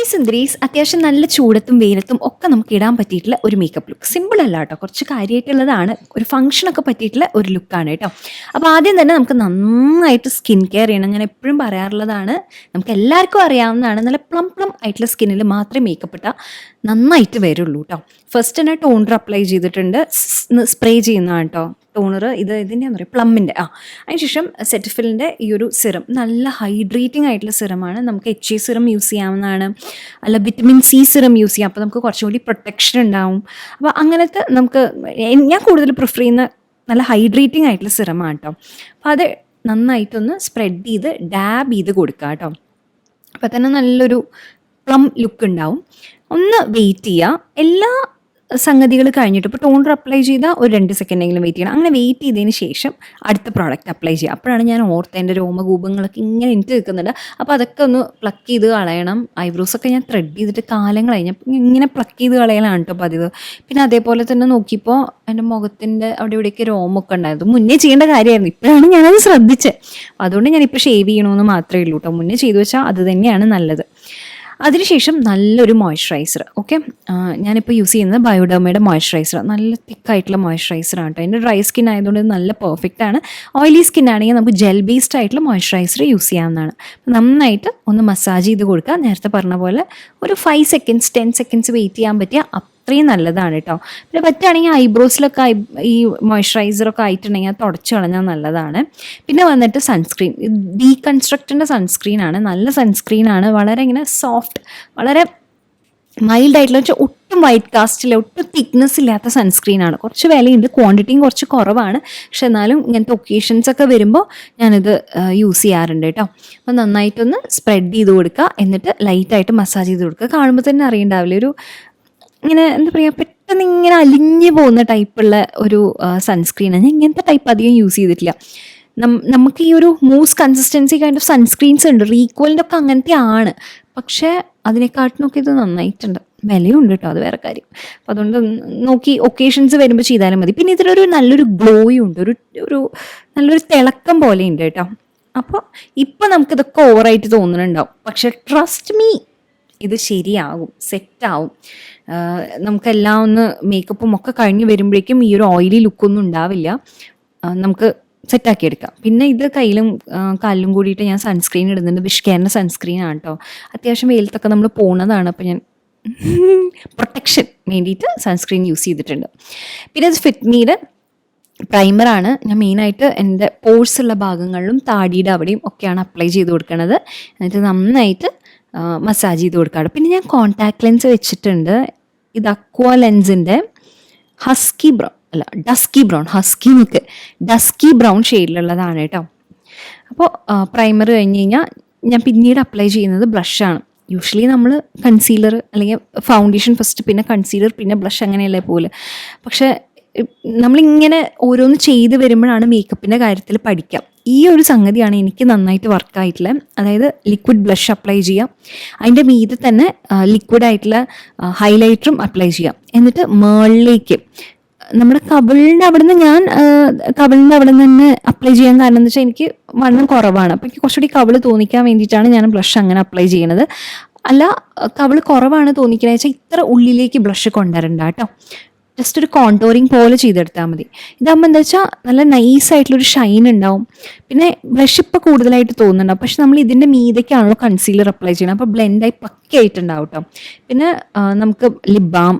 Hi സുന്ദരീസ്, അത്യാവശ്യം നല്ല ചൂടത്തും വെയിലത്തും ഒക്കെ നമുക്ക് ഇടാൻ പറ്റിയിട്ടുള്ള ഒരു മേക്കപ്പ് ലുക്ക്. സിമ്പിൾ അല്ല കേട്ടോ, കുറച്ച് കാര്യമായിട്ടുള്ളതാണ്. ഒരു ഫംഗ്ഷനൊക്കെ പറ്റിയിട്ടുള്ള ഒരു ലുക്കാണ് കേട്ടോ. അപ്പോൾ ആദ്യം തന്നെ നമുക്ക് നന്നായിട്ട് സ്കിൻ കെയർ ചെയ്യണം. ഞാൻ എപ്പോഴും പറയാറുള്ളതാണ്, നമുക്ക് എല്ലാവർക്കും അറിയാവുന്നതാണ്, നല്ല പ്ലം പ്ലം ആയിട്ടുള്ള സ്കിന്നിൽ മാത്രമേ മേക്കപ്പ് ഇട്ടാൽ നന്നായിട്ട് വരുള്ളൂ കേട്ടോ. ഫസ്റ്റ് തന്നെ ടോണർ അപ്ലൈ ചെയ്തിട്ടുണ്ട്, സ്പ്രേ ചെയ്യുന്നതാണ് കേട്ടോ ടോണർ. ഇതിൻ്റെ എന്താ പറയുക, പ്ലമ്മിൻ്റെ. അതിനുശേഷം സെറ്റഫിലിൻ്റെ ഈ ഒരു സിറം, നല്ല ഹൈഡ്രേറ്റിംഗ് ആയിട്ടുള്ള സിറമാണ്. നമുക്ക് HA സിറം യൂസ് ചെയ്യാവുന്നതാണ്, അല്ല വിറ്റമിൻ C സിറം യൂസ് ചെയ്യാം. അപ്പോൾ നമുക്ക് കുറച്ചും കൂടി പ്രൊട്ടക്ഷൻ ഉണ്ടാവും. അപ്പോൾ അങ്ങനത്തെ നമുക്ക് ഞാൻ കൂടുതൽ പ്രിഫർ ചെയ്യുന്ന നല്ല ഹൈഡ്രേറ്റിംഗ് ആയിട്ടുള്ള സിറമാണ് കേട്ടോ. അപ്പോൾ അത് നന്നായിട്ടൊന്ന് സ്പ്രെഡ് ചെയ്ത് ഡാബ് ചെയ്ത് കൊടുക്കുക കേട്ടോ. അപ്പോൾ തന്നെ നല്ലൊരു പ്ലം ലുക്ക് ഉണ്ടാവും. ഒന്ന് വെയിറ്റ് ചെയ്യുക. എല്ലാ സംഗതികൾ കഴിഞ്ഞിട്ട് ഇപ്പോൾ ടോണർ അപ്ലൈ ചെയ്താൽ ഒരു 2 സെക്കൻഡെങ്കിലും വെയിറ്റ് ചെയ്യണം. അങ്ങനെ വെയിറ്റ് ചെയ്തതിന് ശേഷം അടുത്ത പ്രോഡക്റ്റ് അപ്ലൈ ചെയ്യുക. അപ്പോഴാണ് ഞാൻ എൻ്റെ രോമകൂപങ്ങളൊക്കെ ഇങ്ങനെ എനിക്ക് നിൽക്കുന്നുണ്ട്. അപ്പോൾ അതൊക്കെ ഒന്ന് പ്ലക്ക് ചെയ്ത് കളയണം. ഐബ്രോസൊക്കെ ഞാൻ ത്രെഡ് ചെയ്തിട്ട് കാലങ്ങൾ കഴിഞ്ഞപ്പോൾ ഇങ്ങനെ പ്ലക്ക് ചെയ്ത് കളയലാണ് കേട്ടോ പതിവ്. പിന്നെ അതേപോലെ തന്നെ നോക്കിയപ്പോൾ എൻ്റെ മുഖത്തിൻ്റെ അവിടെ ഇവിടെയൊക്കെ രോമമൊക്കെ ഉണ്ടായിരുന്നു. മുന്നേ ചെയ്യേണ്ട കാര്യമായിരുന്നു, ഇപ്പോഴാണ് ഞാനത് ശ്രദ്ധിച്ചത്. അതുകൊണ്ട് ഞാനിപ്പോൾ ഷേവ് ചെയ്യണമെന്ന് മാത്രമേ ഉള്ളൂ കേട്ടോ. മുന്നേ ചെയ്തു വെച്ചാൽ അത് തന്നെയാണ് നല്ലത്. അതിനുശേഷം നല്ലൊരു മോയ്സ്ചറൈസർ. ഓക്കെ, ഞാനിപ്പോൾ യൂസ് ചെയ്യുന്നത് ബയോഡെർമയുടെ മോയ്സ്ചറൈസർ. നല്ല തിക്കായിട്ടുള്ള മോയ്സ്ചറൈസറാണ് കേട്ടോ. എൻ്റെ ഡ്രൈ സ്കിൻ ആയതുകൊണ്ട് നല്ല പെർഫെക്റ്റ് ആണ്. ഓയിലി സ്കിൻ ആണെങ്കിൽ നമുക്ക് ജെൽ ബേസ്ഡ് ആയിട്ടുള്ള മോയ്സ്ചറൈസർ യൂസ് ചെയ്യാവുന്നതാണ്. നന്നായിട്ട് ഒന്ന് മസാജ് ചെയ്ത് കൊടുക്കുക. നേരത്തെ പറഞ്ഞ പോലെ ഒരു 5 സെക്കൻഡ്സ് 10 സെക്കൻഡ്സ് വെയിറ്റ് ചെയ്യാൻ പറ്റിയ അത്രയും നല്ലതാണ് കേട്ടോ. പിന്നെ പറ്റുകയാണെങ്കിൽ ഐബ്രോസിലൊക്കെ ഈ മോയ്സ്ചറൈസറൊക്കെ ആയിട്ടുണ്ടെങ്കിൽ അത് തുടച്ച് കളഞ്ഞാൽ നല്ലതാണ്. പിന്നെ വന്നിട്ട് സൺസ്ക്രീൻ, ഡീകൺസ്ട്രക്റ്റിൻ്റെ സൺസ്ക്രീനാണ്. നല്ല സൺസ്ക്രീനാണ്, വളരെ ഇങ്ങനെ സോഫ്റ്റ്, വളരെ മൈൽഡ് ആയിട്ടുള്ള, വെച്ചാൽ ഒട്ടും വൈറ്റ് കാസ്റ്റില്ല, ഒട്ടും തിക്നെസ് ഇല്ലാത്ത സൺസ്ക്രീനാണ്. കുറച്ച് വിലയുണ്ട്, ക്വാണ്ടിറ്റിയും കുറച്ച് കുറവാണ്. പക്ഷെ എന്നാലും ഇങ്ങനത്തെ ഒക്കേഷൻസ് ഒക്കെ വരുമ്പോൾ ഞാനിത് യൂസ് ചെയ്യാറുണ്ട് കേട്ടോ. അപ്പോൾ നന്നായിട്ടൊന്ന് സ്പ്രെഡ് ചെയ്ത് കൊടുക്കുക, എന്നിട്ട് ലൈറ്റായിട്ട് മസാജ് ചെയ്ത് കൊടുക്കുക. കാണുമ്പോൾ തന്നെ അറിയണ്ടാവില്ല, ഒരു ഇങ്ങനെ എന്താ പറയുക, പെട്ടെന്ന് ഇങ്ങനെ അലിഞ്ഞു പോകുന്ന ടൈപ്പുള്ള ഒരു സൺസ്ക്രീനാണ്. ഞാൻ ഇങ്ങനത്തെ ടൈപ്പ് അധികം യൂസ് ചെയ്തിട്ടില്ല. നമുക്ക് ഈ ഒരു മൂസ് കൺസിസ്റ്റൻസി കൈൻഡ് ഓഫ് സൺസ്ക്രീൻസ് ഉണ്ട്, റീക്വലിൻ്റെ ഒക്കെ അങ്ങനത്തെ ആണ്. പക്ഷേ അതിനെക്കാട്ടിനൊക്കെ ഇത് നന്നായിട്ടുണ്ട്, വിലയുണ്ട് കേട്ടോ, അത് വേറെ കാര്യം. അപ്പോൾ അതുകൊണ്ട് നോക്കി ഒക്കേഷൻസ് വരുമ്പോൾ ചെയ്താലും മതി. പിന്നെ ഇതിലൊരു നല്ലൊരു ഗ്ലോയും ഉണ്ട്, ഒരു നല്ലൊരു തിളക്കം പോലെ ഉണ്ട് കേട്ടോ. അപ്പോൾ ഇപ്പം നമുക്കിതൊക്കെ ഓവറായിട്ട് തോന്നുന്നുണ്ടാവും, പക്ഷെ ട്രസ്റ്റ് മീ, ഇത് ശരിയാകും, സെറ്റാവും. നമുക്കെല്ലാം ഒന്ന് മേക്കപ്പും ഒക്കെ കഴിഞ്ഞ് വരുമ്പോഴേക്കും ഈ ഒരു ഓയിലി ലുക്കൊന്നും ഉണ്ടാവില്ല, നമുക്ക് സെറ്റാക്കി എടുക്കാം. പിന്നെ ഇത് കയ്യിലും കാലിലും കൂടിയിട്ട് ഞാൻ സൺസ്ക്രീൻ ഇടുന്നുണ്ട്. വിഷ്കെയറിൻ്റെ സൺസ്ക്രീനാണ് കേട്ടോ. അത്യാവശ്യം വെയിലത്തൊക്കെ നമ്മൾ പോകുന്നതാണ്, അപ്പോൾ ഞാൻ പ്രൊട്ടക്ഷൻ വേണ്ടിയിട്ട് സൺസ്ക്രീൻ യൂസ് ചെയ്തിട്ടുണ്ട്. പിന്നെ ഇത് ഫിറ്റ്മിയുടെ പ്രൈമറാണ്. ഞാൻ മെയിനായിട്ട് എൻ്റെ പോഴ്സുള്ള ഭാഗങ്ങളിലും താടിയുടെ അവിടെയും ഒക്കെയാണ് അപ്ലൈ ചെയ്ത് കൊടുക്കുന്നത്. എന്നിട്ട് നന്നായിട്ട് മസാജ് ചെയ്ത് കൊടുക്കാറ്. പിന്നെ ഞാൻ കോൺടാക്ട് ലെൻസ് വെച്ചിട്ടുണ്ട്. ഇത് അക്വാ ലെൻസിൻ്റെ ഹസ്കി ബ്രൗൺ ഷെയ്ഡിലുള്ളതാണ് കേട്ടോ. അപ്പോൾ പ്രൈമർ കഴിഞ്ഞ് കഴിഞ്ഞാൽ ഞാൻ പിന്നീട് അപ്ലൈ ചെയ്യുന്നത് ബ്ലഷാണ്. യൂഷ്വലി നമ്മൾ കൺസീലർ അല്ലെങ്കിൽ ഫൗണ്ടേഷൻ ഫസ്റ്റ്, പിന്നെ കൺസീലർ, പിന്നെ ബ്ലഷ്, അങ്ങനെയല്ലേ പോലെ. പക്ഷേ നമ്മളിങ്ങനെ ഓരോന്ന് ചെയ്ത് വരുമ്പോഴാണ് മേക്കപ്പിൻ്റെ കാര്യത്തിൽ പഠിക്കാം. ഈ ഒരു സംഗതിയാണ് എനിക്ക് നന്നായിട്ട് വർക്കായിട്ടുള്ളത്. അതായത് ലിക്വിഡ് ബ്ലഷ് അപ്ലൈ ചെയ്യാം, അതിൻ്റെ മീതെ തന്നെ ലിക്വിഡായിട്ടുള്ള ഹൈലൈറ്ററും അപ്ലൈ ചെയ്യാം. എന്നിട്ട് മേളിലേക്ക് നമ്മുടെ കവിളിൻ്റെ അവിടെ നിന്ന്, ഞാൻ കവിളിൻ്റെ അവിടെ നിന്ന് തന്നെ അപ്ലൈ ചെയ്യാൻ കാരണം എന്ന് വെച്ചാൽ എനിക്ക് വണ്ണം കുറവാണ്. അപ്പോൾ എനിക്ക് കുറച്ചുകൂടി കവിള് തോന്നിക്കാൻ വേണ്ടിയിട്ടാണ് ഞാൻ ബ്ലഷ് അങ്ങനെ അപ്ലൈ ചെയ്യണത്. അല്ല, കവിള് കുറവാണ് തോന്നിക്കണമെന്ന് വെച്ചാൽ ഇത്ര ഉള്ളിലേക്ക് ബ്ലഷ് കൊണ്ടുവരണ്ട കേട്ടോ. ജസ്റ്റ് ഒരു കോണ്ടോറിങ് പോലെ ചെയ്തെടുത്താൽ മതി. ഇതാകുമ്പോൾ എന്താ വെച്ചാൽ നല്ല നൈസായിട്ടുള്ളൊരു ഷൈൻ ഉണ്ടാവും. പിന്നെ ബ്ലഷ് ഇപ്പോൾ കൂടുതലായിട്ട് തോന്നുന്നുണ്ടാവും, പക്ഷെ നമ്മൾ ഇതിൻ്റെ മീതയ്ക്കാണല്ലോ കൺസീലർ അപ്ലൈ ചെയ്യണം, അപ്പോൾ ബ്ലെൻഡായി പക്കയായിട്ടുണ്ടാവും കേട്ടോ. പിന്നെ നമുക്ക് ലിപ് ബാം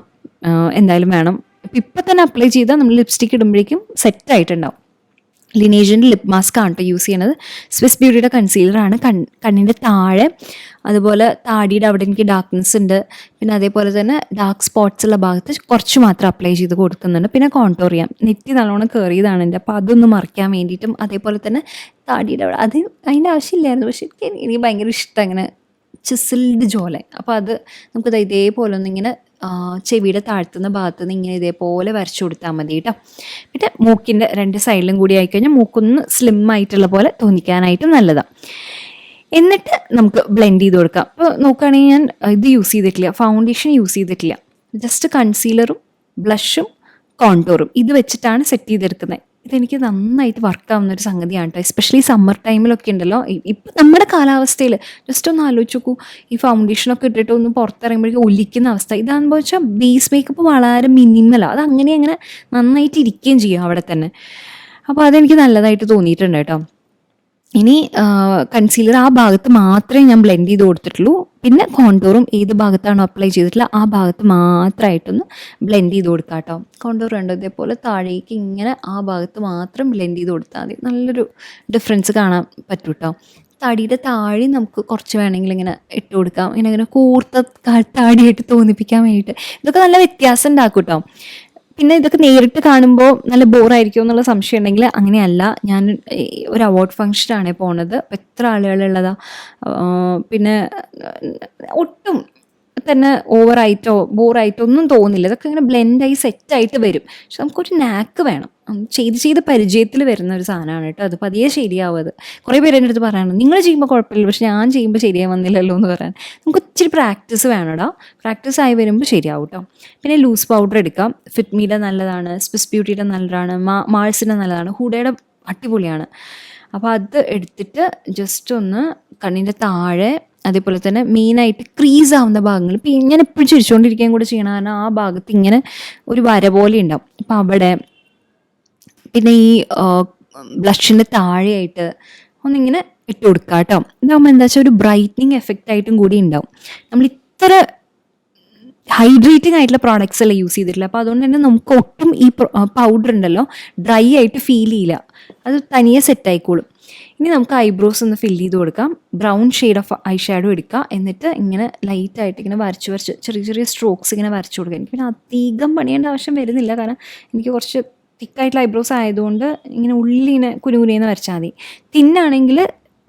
എന്തായാലും വേണം. ഇപ്പം തന്നെ അപ്ലൈ ചെയ്താൽ നമ്മൾ ലിപ്സ്റ്റിക്ക് ഇടുമ്പോഴേക്കും സെറ്റായിട്ടുണ്ടാവും. ലിനേജിൻ്റെ ലിപ് മാസ്ക് ആണ് കേട്ടോ യൂസ് ചെയ്യണത്. സ്വിസ് ബ്യൂട്ടിയുടെ കൺസീലറാണ്. കണ്ണിൻ്റെ താഴെ, അതുപോലെ താടിയുടെ അവിടെ എനിക്ക് ഡാർക്ക്നെസ് ഉണ്ട്. പിന്നെ അതേപോലെ തന്നെ ഡാർക്ക് സ്പോട്ട്സ് ഉള്ള ഭാഗത്ത് കുറച്ച് മാത്രം അപ്ലൈ ചെയ്ത് കൊടുക്കുന്നുണ്ട്. പിന്നെ കോൺടോർ ചെയ്യാം. നെറ്റി നല്ലോണം കയറിയതാണ് എൻ്റെ, അപ്പോൾ അതൊന്ന് മറയ്ക്കാൻ വേണ്ടിയിട്ടും. അതേപോലെ തന്നെ താടിയുടെ അവിടെ അതിൻ്റെ ആവശ്യമില്ലായിരുന്നു, പക്ഷെ എനിക്ക് ഭയങ്കര ഇഷ്ടം അങ്ങനെ ചിസിൽഡ് ജോലെ. അപ്പോൾ അത് നമുക്കത് ഇതേപോലെ ഒന്നിങ്ങനെ ചെവിയുടെ താഴ്ത്തുന്ന ഭാഗത്ത് നിന്ന് ഇങ്ങനെ ഇതേപോലെ വരച്ചു കൊടുത്താൽ മതി കേട്ടോ. പിന്നെ മൂക്കിൻ്റെ 2 സൈഡിലും കൂടി ആയിക്കഴിഞ്ഞാൽ മൂക്കൊന്ന് സ്ലിം ആയിട്ടുള്ള പോലെ തോന്നിക്കാനായിട്ട് നല്ലതാണ്. എന്നിട്ട് നമുക്ക് ബ്ലെൻഡ് ചെയ്ത് കൊടുക്കാം. അപ്പോൾ നോക്കുകയാണെങ്കിൽ ഞാൻ ഇത് യൂസ് ചെയ്തിട്ടില്ല, ഫൗണ്ടേഷൻ യൂസ് ചെയ്തിട്ടില്ല. ജസ്റ്റ് കൺസീലറും ബ്ലഷും കോണ്ടോറും ഇത് വെച്ചിട്ടാണ് സെറ്റ് ചെയ്തെടുക്കുന്നത്. ഇതെനിക്ക് നന്നായിട്ട് വർക്കാവുന്ന ഒരു സംഗതിയാണ് കേട്ടോ. എസ്പെഷ്യലി സമ്മർ ടൈമിലൊക്കെ ഉണ്ടല്ലോ, ഇപ്പം നമ്മുടെ കാലാവസ്ഥയിൽ ജസ്റ്റ് ഒന്ന് ആലോചിച്ച് നോക്കൂ, ഈ ഫൗണ്ടേഷനൊക്കെ ഇട്ടിട്ട് ഒന്ന് പുറത്തിറങ്ങുമ്പോഴേക്കും ഒലിക്കുന്ന അവസ്ഥ. ഇതാകുമ്പോൾ വെച്ചാൽ ബേസ് മേക്കപ്പ് വളരെ മിനിമലാണ്, അത് അങ്ങനെ നന്നായിട്ട് ഇരിക്കുകയും ചെയ്യും അവിടെ തന്നെ. അപ്പോൾ അതെനിക്ക് നല്ലതായിട്ട് തോന്നിയിട്ടുണ്ട് കേട്ടോ. ഇനി കൺസീലർ ആ ഭാഗത്ത് മാത്രമേ ഞാൻ ബ്ലെൻഡ് ചെയ്ത് കൊടുത്തിട്ടുള്ളൂ. പിന്നെ കോണ്ടൂറും ഏത് ഭാഗത്താണോ അപ്ലൈ ചെയ്തിട്ടുള്ള ആ ഭാഗത്ത് മാത്രമായിട്ടൊന്ന് ബ്ലെൻഡ് ചെയ്ത് കൊടുക്കാം കേട്ടോ. കോണ്ടൂർ ഉണ്ട് ഇതേപോലെ താഴേക്ക് ഇങ്ങനെ ആ ഭാഗത്ത് മാത്രം ബ്ലെൻഡ് ചെയ്ത് കൊടുത്താൽ മതി. നല്ലൊരു ഡിഫറൻസ് കാണാൻ പറ്റും കേട്ടോ. തടിയുടെ താഴെ നമുക്ക് കുറച്ച് വേണമെങ്കിൽ ഇങ്ങനെ ഇട്ട് കൊടുക്കാം, ഇങ്ങനെ കൂർത്ത താടിയായിട്ട് തോന്നിപ്പിക്കാൻ വേണ്ടിയിട്ട്. ഇതൊക്കെ നല്ല വ്യത്യാസം ഉണ്ടാക്കും കേട്ടോ. പിന്നെ ഇതൊക്കെ നേരിട്ട് കാണുമ്പോൾ നല്ല ബോറായിരിക്കും എന്നുള്ള സംശയം ഉണ്ടെങ്കിൽ അങ്ങനെയല്ല. ഞാൻ ഒരു അവാർഡ് ഫംഗ്ഷനാണ് പോണത്. അപ്പോൾ എത്ര ആളുകളുള്ളതാ. പിന്നെ ഒട്ടും തന്നെ ഓവറായിട്ടോ ബോറായിട്ടോ ഒന്നും തോന്നില്ല. ഇതൊക്കെ ഇങ്ങനെ ബ്ലെൻഡായി സെറ്റായിട്ട് വരും. പക്ഷെ നമുക്കൊരു നാക്ക് വേണം. ചെയ്ത് പരിചയത്തിൽ വരുന്ന ഒരു സാധനമാണ് കേട്ടോ. അത് പതിയെ ശരിയാവും. അത് കുറേ പേര് എൻ്റെ അടുത്ത് പറയണം, നിങ്ങൾ ചെയ്യുമ്പോൾ കുഴപ്പമില്ല പക്ഷെ ഞാൻ ചെയ്യുമ്പോൾ ശരിയായി വന്നില്ലല്ലോ എന്ന് പറയാൻ. നമുക്ക് ഇച്ചിരി പ്രാക്ടീസ് വേണോടാ. പ്രാക്ടീസ് ആയി വരുമ്പോൾ ശരിയാവും കേട്ടോ. പിന്നെ ലൂസ് പൗഡർ എടുക്കാം. ഫിറ്റ്മിയുടെ നല്ലതാണ്, സ്വിസ് ബ്യൂട്ടിയുടെ നല്ലതാണ്, മാൾസിൻ്റെ നല്ലതാണ്, ഹൂഡയുടെ അടിപൊളിയാണ്. അപ്പോൾ അത് എടുത്തിട്ട് ജസ്റ്റ് ഒന്ന് കണ്ണിൻ്റെ താഴെ, അതേപോലെ തന്നെ മെയിനായിട്ട് ക്രീസ് ആവുന്ന ഭാഗങ്ങൾ, ഇപ്പം ഇങ്ങനെ എപ്പോഴും ചിരിച്ചുകൊണ്ടിരിക്കുകയും കൂടെ ചെയ്യണം. കാരണം ആ ഭാഗത്ത് ഇങ്ങനെ ഒരു വര പോലെ ഉണ്ടാവും. അപ്പം അവിടെ പിന്നെ ഈ ബ്ലഷിൻ്റെ താഴെയായിട്ട് ഒന്നിങ്ങനെ ഇട്ട് കൊടുക്കുക കേട്ടോ. ഇതാകുമ്പോൾ എന്താ വെച്ചാൽ ഒരു ബ്രൈറ്റനിങ് എഫക്റ്റ് ആയിട്ടും കൂടി ഉണ്ടാവും. നമ്മൾ ഇത്ര ഹൈഡ്രേറ്റിംഗ് ആയിട്ടുള്ള പ്രോഡക്റ്റ്സ് അല്ല യൂസ് ചെയ്തിട്ടില്ല. അപ്പോൾ അതുകൊണ്ട് തന്നെ നമുക്ക് ഒട്ടും ഈ പൗഡർ ഉണ്ടല്ലോ ഡ്രൈ ആയിട്ട് ഫീൽ ചെയ്യില്ല. അത് തനിയെ സെറ്റ് ആയിക്കോളും. ഇനി നമുക്ക് ഐബ്രോസ് ഒന്ന് ഫില്ല് ചെയ്ത് കൊടുക്കാം. Brown shade of I shadow എടുക്കുക. എന്നിട്ട് ഇങ്ങനെ ലൈറ്റായിട്ട് ഇങ്ങനെ വരച്ച് ചെറിയ സ്ട്രോക്സ് ഇങ്ങനെ വരച്ചു കൊടുക്കുക. എനിക്ക് പിന്നെ അധികം പണിയേണ്ട ആവശ്യം വരുന്നില്ല, കാരണം എനിക്ക് കുറച്ച് തിക്കായിട്ടുള്ള ഐബ്രോസ് ആയതുകൊണ്ട് ഇങ്ങനെ ഉള്ളിനെ കുനുകുനേന്ന് വരച്ചാൽ മതി. തിന്നാണെങ്കിൽ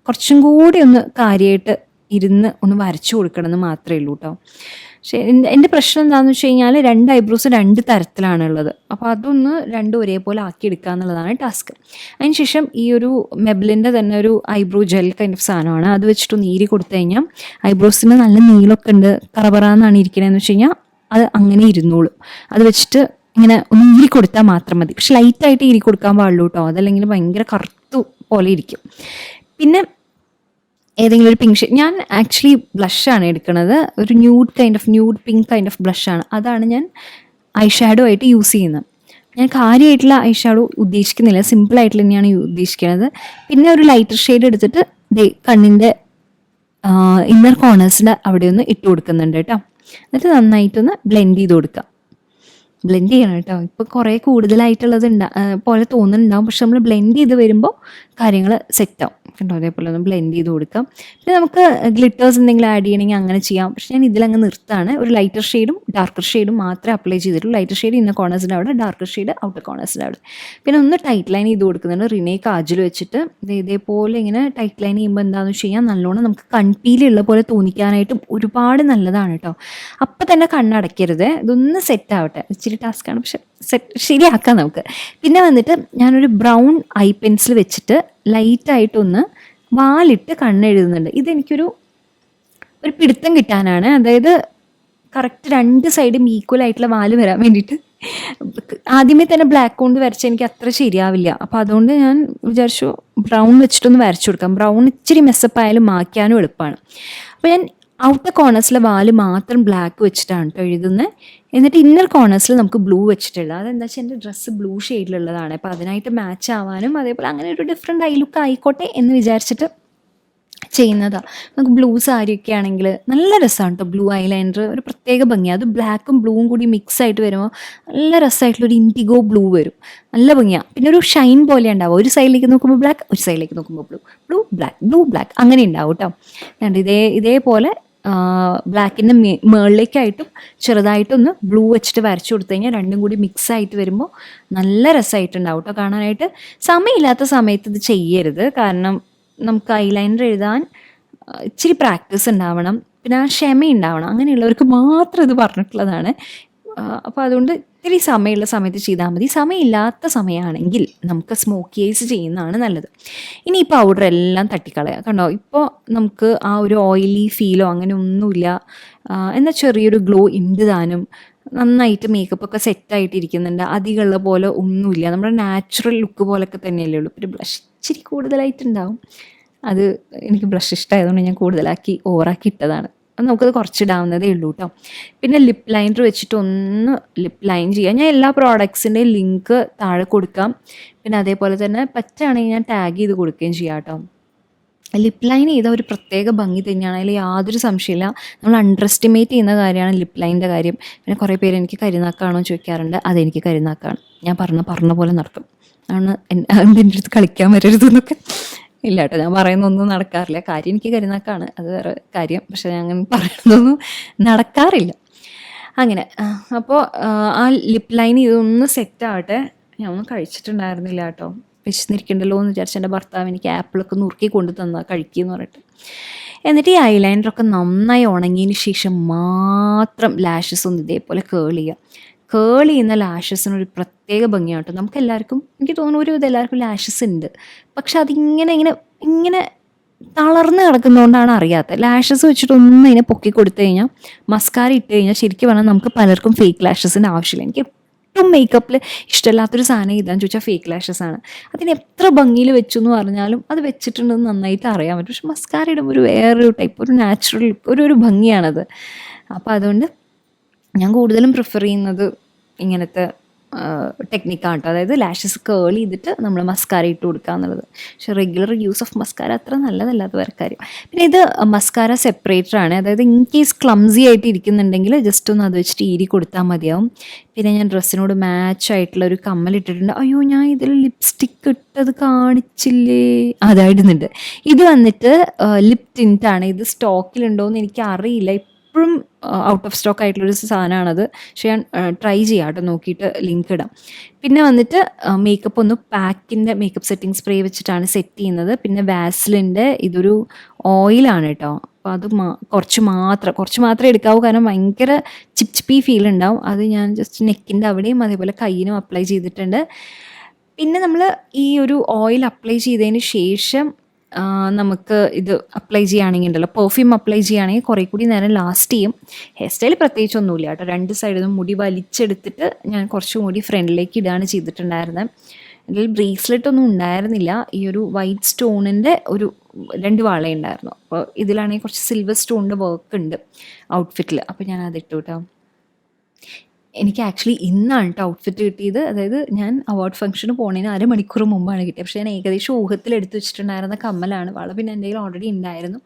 കുറച്ചും കൂടി ഒന്ന് കാര്യമായിട്ട് ഇരുന്ന് ഒന്ന് വരച്ചു കൊടുക്കണം എന്ന് മാത്രമേ ഉള്ളൂ കേട്ടോ. പക്ഷേ എൻ്റെ പ്രശ്നം എന്താണെന്ന് വെച്ച് കഴിഞ്ഞാൽ 2 ഐബ്രോസ് 2 തരത്തിലാണുള്ളത്. അപ്പോൾ അതൊന്ന് രണ്ടും ഒരേപോലെ ആക്കിയെടുക്കുക എന്നുള്ളതാണ് ടാസ്ക്. അതിനുശേഷം ഈ ഒരു മെബ്ലിൻ്റെ തന്നെ ഒരു ഐബ്രോ ജെൽ കൈൻഡ് ഓഫ് സാധനമാണ്. അത് വെച്ചിട്ട് നീരി കൊടുത്തു കഴിഞ്ഞാൽ ഐബ്രോസിന് നല്ല നീളമൊക്കെ ഉണ്ട്, കറപറാന്നാണ് ഇരിക്കണതെന്ന് വെച്ച് കഴിഞ്ഞാൽ അത് അങ്ങനെ ഇരുന്നോളും. അത് വെച്ചിട്ട് ഇങ്ങനെ ഒന്ന് ഈരി കൊടുത്താൽ മാത്രം മതി. പക്ഷെ ലൈറ്റായിട്ട് ഈരി കൊടുക്കാൻ പാടുള്ളൂ കേട്ടോ, അതല്ലെങ്കിൽ ഭയങ്കര കറുത്തു പോലെ ഇരിക്കും. പിന്നെ ഏതെങ്കിലും ഒരു പിങ്ക് ഷെയ്ഡ്, ഞാൻ ആക്ച്വലി ബ്ലഷാണ് എടുക്കുന്നത്. ഒരു ന്യൂഡ് പിങ്ക് കൈൻഡ് ഓഫ് ബ്ലഷാണ്. അതാണ് ഞാൻ ഐ ഷാഡോ ആയിട്ട് യൂസ് ചെയ്യുന്നത്. ഞാൻ കാര്യമായിട്ടുള്ള ഐ ഷാഡോ ഉദ്ദേശിക്കുന്നില്ല, സിമ്പിളായിട്ടുള്ള തന്നെയാണ് ഉദ്ദേശിക്കുന്നത്. പിന്നെ ഒരു ലൈറ്റർ ഷെയ്ഡ് എടുത്തിട്ട് കണ്ണിൻ്റെ ഇന്നർ കോർണേഴ്സിൻ്റെ അവിടെ ഒന്ന് ഇട്ട് കൊടുക്കുന്നുണ്ട് കേട്ടോ. എന്നിട്ട് നന്നായിട്ടൊന്ന് ബ്ലെൻഡ് ചെയ്ത് കൊടുക്കുക. ബ്ലെൻഡ് ചെയ്യണം കേട്ടോ. ഇപ്പോൾ കുറേ കൂടുതലായിട്ടുള്ളത് പോലെ തോന്നുന്നുണ്ടാവും, പക്ഷെ നമ്മൾ ബ്ലെൻഡ് ചെയ്ത് വരുമ്പോൾ കാര്യങ്ങൾ സെറ്റാവും കണ്ടോ. അതേപോലെ ഒന്ന് ബ്ലെൻഡ് ചെയ്ത് കൊടുക്കാം. പിന്നെ നമുക്ക് ഗ്ലിറ്റേഴ്സ് എന്തെങ്കിലും ആഡ് ചെയ്യണമെങ്കിൽ അങ്ങനെ ചെയ്യാം. പക്ഷെ ഞാൻ ഇതിലങ്ങ് നിർത്താണ്. ഒരു ലൈറ്റർ ഷെയ്ഡും ഡാർക്കർ ഷെയ്ഡും മാത്രമേ അപ്ലൈ ചെയ്തിട്ടുള്ളൂ. ലൈറ്റർ ഷെയ്ഡ് ഇന്ന കോർണേഴ്സിൻ്റെ അവിടെ, ഡാർക്കർ ഷെയ്ഡ് ഔട്ടർ കോർണേഴ്സിൻ്റെ അവിടെ. പിന്നെ ഒന്ന് ടൈറ്റ് ലൈൻ ചെയ്ത് കൊടുക്കുന്നുണ്ട്. റിനെ കാജൽ വെച്ചിട്ട് ഇതേപോലെ ഇങ്ങനെ ടൈറ്റ് ലൈൻ ചെയ്യുമ്പോൾ എന്താണെന്ന് വെച്ച് കഴിഞ്ഞാൽ നല്ലോണം നമുക്ക് കൺപീലുള്ള പോലെ തോന്നിക്കാനായിട്ടും ഒരുപാട് നല്ലതാണ് കേട്ടോ. അപ്പം തന്നെ കണ്ണടയ്ക്കരുത്, ഇതൊന്ന് സെറ്റ് ആവട്ടെ. ഇച്ചിരി ടാസ്ക്കാണ്, പക്ഷെ ശരിയാക്കാം നമുക്ക്. പിന്നെ വന്നിട്ട് ഞാനൊരു ബ്രൗൺ ഐ പെൻസിൽ വെച്ചിട്ട് ലൈറ്റായിട്ടൊന്ന് വാലിട്ട് കണ്ണെഴുതുന്നുണ്ട്. ഇതെനിക്കൊരു പിടുത്തം കിട്ടാനാണ്. അതായത് കറക്റ്റ് 2 സൈഡും ഈക്വൽ ആയിട്ടുള്ള വാല് വരാൻ വേണ്ടിയിട്ട്. ആദ്യമേ തന്നെ ബ്ലാക്ക് കൊണ്ട് വരച്ചാൽ എനിക്ക് അത്ര ശരിയാവില്ല. അപ്പോൾ അതുകൊണ്ട് ഞാൻ വിചാരിച്ചു ബ്രൗൺ വെച്ചിട്ടൊന്ന് വരച്ചു കൊടുക്കാം. ബ്രൗൺ ഇച്ചിരി മെസ്സപ്പായാലും മായ്ക്കാനും എളുപ്പമാണ്. അപ്പോൾ ഞാൻ ഔട്ടർ കോർണേഴ്സിലെ വാല് മാത്രം ബ്ലാക്ക് വെച്ചിട്ടാണ് കേട്ടോ എഴുതുന്നത്. എന്നിട്ട് ഇന്നർ കോർണേഴ്സിൽ നമുക്ക് ബ്ലൂ വെച്ചിട്ടുള്ളത്. അതെന്താ വെച്ചാൽ എൻ്റെ ഡ്രസ്സ് ബ്ലൂ ഷെയ്ഡിലുള്ളതാണ്. അപ്പോൾ അതിനായിട്ട് മാച്ച് ആവാനും അതേപോലെ അങ്ങനെ ഒരു ഡിഫറെൻറ്റ് ഐ ലുക്ക് ആയിക്കോട്ടെ എന്ന് വിചാരിച്ചിട്ട് ചെയ്യുന്നതാണ്. നമുക്ക് ബ്ലൂ സാരിയൊക്കെ ആണെങ്കിൽ നല്ല രസമാണ് കേട്ടോ. ബ്ലൂ ഐലൈനർ ഒരു പ്രത്യേക ഭംഗിയാണ്. അത് ബ്ലാക്കും ബ്ലൂവും കൂടി മിക്സ് ആയിട്ട് വരുമ്പോൾ നല്ല രസമായിട്ടുള്ളൊരു ഇൻഡിഗോ ബ്ലൂ വരും, നല്ല ഭംഗിയാണ്. പിന്നെ ഒരു ഷൈൻ പോലെ ഉണ്ടാവും. ഒരു സൈഡിലേക്ക് നോക്കുമ്പോൾ ബ്ലാക്ക്, ഒരു സൈഡിലേക്ക് നോക്കുമ്പോൾ ബ്ലൂ ബ്ലാക്ക് അങ്ങനെ ഉണ്ടാവും കേട്ടോ. ഇതേപോലെ ബ്ലാക്കിൻ്റെ മുകളിലേക്കായിട്ടും ചെറുതായിട്ടൊന്ന് ബ്ലൂ വെച്ചിട്ട് വരച്ചു കൊടുത്തു കഴിഞ്ഞാൽ രണ്ടും കൂടി മിക്സ് ആയിട്ട് വരുമ്പോൾ നല്ല രസമായിട്ടുണ്ടാവും കേട്ടോ കാണാനായിട്ട്. സമയമില്ലാത്ത സമയത്ത് ഇത് ചെയ്യരുത്, കാരണം നമുക്ക് ഐലൈനർ എഴുതാൻ ഇച്ചിരി പ്രാക്ടീസ് ഉണ്ടാവണം, പിന്നെ ആ ക്ഷമ ഉണ്ടാവണം. അങ്ങനെയുള്ളവർക്ക് മാത്രം ഇത് പറഞ്ഞിട്ടുള്ളതാണ്. അപ്പോൾ അതുകൊണ്ട് ഇത്തിരി സമയമുള്ള സമയത്ത് ചെയ്താൽ മതി. സമയമില്ലാത്ത സമയമാണെങ്കിൽ നമുക്ക് സ്മോക്കി ഐസ് ചെയ്യുന്നതാണ് നല്ലത്. ഇനി ഈ പൗഡർ എല്ലാം തട്ടിക്കളയാം കണ്ടോ. ഇപ്പോൾ നമുക്ക് ആ ഒരു ഓയിലി ഫീലോ അങ്ങനെ ഒന്നുമില്ല, എന്നാൽ ചെറിയൊരു ഗ്ലോ ഉണ്ട് താനും. നന്നായിട്ട് മേക്കപ്പൊക്കെ സെറ്റായിട്ടിരിക്കുന്നുണ്ട്. അധികമുള്ള പോലെ ഒന്നുമില്ല. നമ്മുടെ നാച്ചുറൽ ലുക്ക് പോലൊക്കെ തന്നെയല്ലേ ഉള്ളൂ. പിന്നെ ബ്ലഷ് ഇച്ചിരി കൂടുതലായിട്ടുണ്ടാവും. അത് എനിക്ക് ബ്ലഷ് ഇഷ്ടമായതുകൊണ്ട് ഞാൻ കൂടുതലാക്കി ഓവറാക്കി ഇട്ടതാണ്. അത് നമുക്കത് കുറച്ചിടാവുന്നതേ ഉള്ളൂ കേട്ടോ. പിന്നെ ലിപ്പ് ലൈനർ വെച്ചിട്ട് ഒന്ന് ലിപ്പ് ലൈൻ ചെയ്യാം. ഞാൻ എല്ലാ പ്രോഡക്ട്സിൻ്റെയും ലിങ്ക് താഴെ കൊടുക്കാം. പിന്നെ അതേപോലെ തന്നെ പറ്റുകയാണെങ്കിൽ ഞാൻ ടാഗ് ചെയ്ത് കൊടുക്കുകയും ചെയ്യാം കേട്ടോ. ലിപ്പ് ലൈൻ ചെയ്ത ഒരു പ്രത്യേക ഭംഗി തന്നെയാണ്. അതിൽ യാതൊരു സംശയമില്ല. നമ്മൾ അണ്ടർ എസ്റ്റിമേറ്റ് ചെയ്യുന്ന കാര്യമാണ് ലിപ്പ് ലൈനിൻ്റെ കാര്യം. പിന്നെ കുറേ പേര് എനിക്ക് കരിനാക്കാണോ എന്ന് ചോദിക്കാറുണ്ട്. അതെനിക്ക് കരിനാക്കാണ്. ഞാൻ പറഞ്ഞ പോലെ നടക്കും. ആണ് എൻ്റെ അടുത്ത് കളിക്കാൻ വരരുതെന്നൊക്കെ. ഇല്ല കേട്ടോ, ഞാൻ പറയുന്നൊന്നും നടക്കാറില്ല. കാര്യം എനിക്ക് കരിനാക്കാണ്, അത് വേറെ കാര്യം. പക്ഷെ ഞാൻ അങ്ങനെ പറയുന്നതൊന്നും നടക്കാറില്ല. അങ്ങനെ അപ്പോൾ ആ ലിപ്പ് ലൈൻ ഇതൊന്ന് സെറ്റാവട്ടെ. ഞാൻ ഒന്നും കഴിച്ചിട്ടുണ്ടായിരുന്നില്ല കേട്ടോ. വിശന്നിരിക്കണ്ടല്ലോ എന്ന് വിചാരിച്ച് എൻ്റെ ഭർത്താവ് എനിക്ക് ആപ്പിളൊക്കെ നുറുക്കി കൊണ്ട് തന്നാൽ കഴിക്കുമെന്ന് പറഞ്ഞിട്ട്. എന്നിട്ട് ഈ ഐലൈനറൊക്കെ നന്നായി ഉണങ്ങിയതിന് ശേഷം മാത്രം ലാഷസ് ഒന്ന് ഇതേപോലെ കേൾ ചെയ്യുക. കേൾ ചെയ്യുന്ന ലാഷസിനൊരു പ്രത്യേക ഭംഗിയാണ് കേട്ടോ. നമുക്കെല്ലാവർക്കും, എനിക്ക് തോന്നുന്നു ഒരു ഇതെല്ലാവർക്കും ലാഷസ് ഉണ്ട്. പക്ഷെ അതിങ്ങനെ ഇങ്ങനെ ഇങ്ങനെ തളർന്ന് കിടക്കുന്നതുകൊണ്ടാണ് അറിയാത്തത്. ലാഷസ് വെച്ചിട്ടൊന്നും ഇതിനെ പൊക്കി കൊടുത്തു കഴിഞ്ഞാൽ, മസ്കാര ഇട്ട് കഴിഞ്ഞാൽ ശരിക്കും പറഞ്ഞാൽ നമുക്ക് പലർക്കും ഫേക്ക് ലാഷസിൻ്റെ ആവശ്യമില്ല. എനിക്ക് ഒട്ടും മേക്കപ്പിൽ ഇഷ്ടമില്ലാത്തൊരു സാധനം ഇതാന്ന് ചോദിച്ചാൽ ഫേക്ക് ലാഷസ് ആണ്. അതിന് എത്ര ഭംഗിയിൽ വെച്ചു എന്ന് പറഞ്ഞാലും അത് വെച്ചിട്ടുണ്ടെന്ന് നന്നായിട്ട് അറിയാൻ പറ്റും. പക്ഷെ മസ്കാര ഇടുമ്പോൾ ഒരു വേറൊരു ടൈപ്പ്, ഒരു നാച്ചുറൽ ലുക്ക്, ഒരു ഭംഗിയാണത്. അപ്പോൾ അതുകൊണ്ട് ഞാൻ കൂടുതലും പ്രിഫർ ചെയ്യുന്നത് ഇങ്ങനത്തെ ടെക്നിക്കാണ് കേട്ടോ. അതായത് ലാഷസ് കേൾ ചെയ്തിട്ട് നമ്മൾ മസ്കാര ഇട്ട് കൊടുക്കുക എന്നുള്ളത്. പക്ഷേ റെഗുലർ യൂസ് ഓഫ് മസ്കാര അത്ര നല്ലതല്ലാത്ത വേറെ കാര്യം. പിന്നെ ഇത് മസ്കാര സെപ്പറേറ്റർ ആണ്. അതായത് ഇൻ കേസ് ക്ലംസി ആയിട്ട് ഇരിക്കുന്നുണ്ടെങ്കിൽ ജസ്റ്റ് ഒന്ന് അത് വെച്ചിട്ട് ഈരി കൊടുത്താൽ മതിയാവും. പിന്നെ ഞാൻ ഡ്രസ്സിനോട് മാച്ച് ആയിട്ടുള്ള ഒരു കമ്മൽ ഇട്ടിട്ടുണ്ട്. അയ്യോ, ഞാൻ ഇതിൽ ലിപ്സ്റ്റിക്ക് ഇട്ടത് കാണിച്ചില്ലേ? അതായിടുന്നുണ്ട്. ഇത് വന്നിട്ട് ലിപ് ടിൻറ്റാണ്. ഇത് സ്റ്റോക്കിലുണ്ടോ എന്ന് എനിക്ക് അറിയില്ല. എപ്പോഴും ഔട്ട് ഓഫ് സ്റ്റോക്ക് ആയിട്ടുള്ളൊരു സാധനമാണത്. പക്ഷേ ഞാൻ ട്രൈ ചെയ്യാം കേട്ടോ, നോക്കിയിട്ട് ലിങ്ക് ഇടാം. പിന്നെ വന്നിട്ട് മേക്കപ്പ് ഒന്ന് പാക്കിൻ്റെ മേക്കപ്പ് സെറ്റിംഗ് സ്പ്രേ വെച്ചിട്ടാണ് സെറ്റ് ചെയ്യുന്നത്. പിന്നെ വാസ്ലിൻ്റെ ഇതൊരു ഓയിലാണ് കേട്ടോ. അപ്പോൾ അത് കുറച്ച് മാത്രമേ എടുക്കാവൂ. കാരണം ഭയങ്കര ചിപ്പി ഫീൽ ഉണ്ടാവും. അത് ഞാൻ ജസ്റ്റ് നെക്കിൻ്റെ അവിടെയും അതേപോലെ കയ്യിനും അപ്ലൈ ചെയ്തിട്ടുണ്ട്. പിന്നെ നമ്മൾ ഈ ഒരു ഓയിൽ അപ്ലൈ ചെയ്തതിന് ശേഷം നമുക്ക് ഇത് അപ്ലൈ ചെയ്യുകയാണെങ്കിൽ ഉണ്ടല്ലോ, പെർഫ്യൂം അപ്ലൈ ചെയ്യുകയാണെങ്കിൽ കുറേ കൂടി നേരം ലാസ്റ്റ് ചെയ്യും. ഹെയർ സ്റ്റൈൽ പ്രത്യേകിച്ചൊന്നുമില്ല കേട്ടോ. രണ്ട് സൈഡിൽ നിന്നും മുടി വലിച്ചെടുത്തിട്ട് ഞാൻ കുറച്ചും കൂടി ഫ്രണ്ടിലേക്ക് ഇടുകയാണ് ചെയ്തിട്ടുണ്ടായിരുന്നത്. ഇതിൽ ബ്രേസ്ലെറ്റ് ഒന്നും ഉണ്ടായിരുന്നില്ല. ഈ ഒരു വൈറ്റ് സ്റ്റോണിൻ്റെ ഒരു 2 വളയുണ്ടായിരുന്നു. അപ്പോൾ ഇതിലാണെങ്കിൽ കുറച്ച് സിൽവർ സ്റ്റോണിൻ്റെ വർക്ക് ഉണ്ട് ഔട്ട്ഫിറ്റിൽ. അപ്പോൾ ഞാൻ അതിട്ടു കേട്ടോ. എനിക്ക് ആക്ച്വലി ഇന്നാണ് കേട്ടോ ഔട്ട്ഫിറ്റ് കിട്ടിയത്. അതായത് ഞാൻ അവാർഡ് ഫംഗ്ഷന് പോണതിന് 1/2 മണിക്കൂർ മുമ്പാണ് കിട്ടിയത്. പക്ഷേ ഞാൻ ഏകദേശം ഊഹത്തിൽ എടുത്ത് വെച്ചിട്ടുണ്ടായിരുന്ന കമ്മലാണ്. വള പിന്നെ എൻ്റെ കയ്യിൽ ഓൾറെഡി ഉണ്ടായിരുന്നു.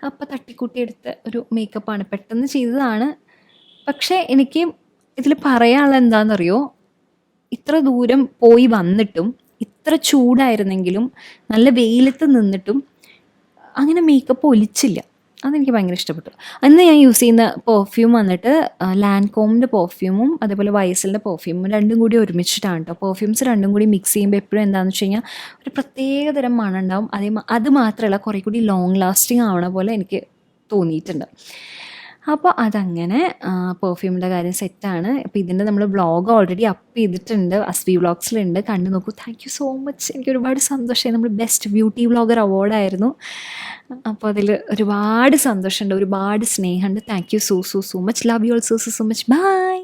അപ്പോൾ തട്ടിക്കൂട്ടി എടുത്ത ഒരു മേക്കപ്പാണ്, പെട്ടെന്ന് ചെയ്തതാണ്. പക്ഷേ എനിക്ക് ഇതിൽ പറയാനുള്ളത് എന്താണെന്നറിയോ, ഇത്ര ദൂരം പോയി വന്നിട്ടും, ഇത്ര ചൂടായിരുന്നെങ്കിലും, നല്ല വെയിലത്ത് നിന്നിട്ടും അങ്ങനെ മേക്കപ്പ് ഒലിച്ചില്ല. അതെനിക്ക് ഭയങ്കര ഇഷ്ടപ്പെട്ടു. അന്ന് ഞാൻ യൂസ് ചെയ്യുന്ന പെർഫ്യൂം വന്നിട്ട് ലാൻകോമിൻ്റെ പെർഫ്യൂമും അതേപോലെ വൈസലിൻ്റെ പെർഫ്യൂമും രണ്ടും കൂടി ഒരുമിച്ചിട്ടാണ് കേട്ടോ. പെർഫ്യൂംസ് രണ്ടും കൂടി മിക്സ് ചെയ്യുമ്പോൾ എപ്പോഴും എന്താണെന്ന് വെച്ച് കഴിഞ്ഞാൽ ഒരു പ്രത്യേകതരം മണം ഉണ്ടാവും. അത് മാത്രമല്ല, കുറേ കൂടി ലോങ് ലാസ്റ്റിംഗ് ആവണ പോലെ എനിക്ക് തോന്നിയിട്ടുണ്ട്. അപ്പോൾ അതങ്ങനെ പെർഫ്യൂമിൻ്റെ കാര്യം സെറ്റാണ്. അപ്പോൾ ഇതിൻ്റെ നമ്മൾ വ്ളോഗ് ഓൾറെഡി അപ്പ് ചെയ്തിട്ടുണ്ട്, അസ്വി വ്ളോഗ്സിലുണ്ട്, കണ്ടു നോക്കൂ. Thank you so much. എനിക്ക് ഒരുപാട് സന്തോഷമായി. നമ്മൾ ബെസ്റ്റ് ബ്യൂട്ടി വ്ളോഗർ അവാർഡായിരുന്നു. അപ്പോൾ അതിൽ ഒരുപാട് സന്തോഷമുണ്ട്, ഒരുപാട് സ്നേഹമുണ്ട്. Thank you so much. Love you all so much. By.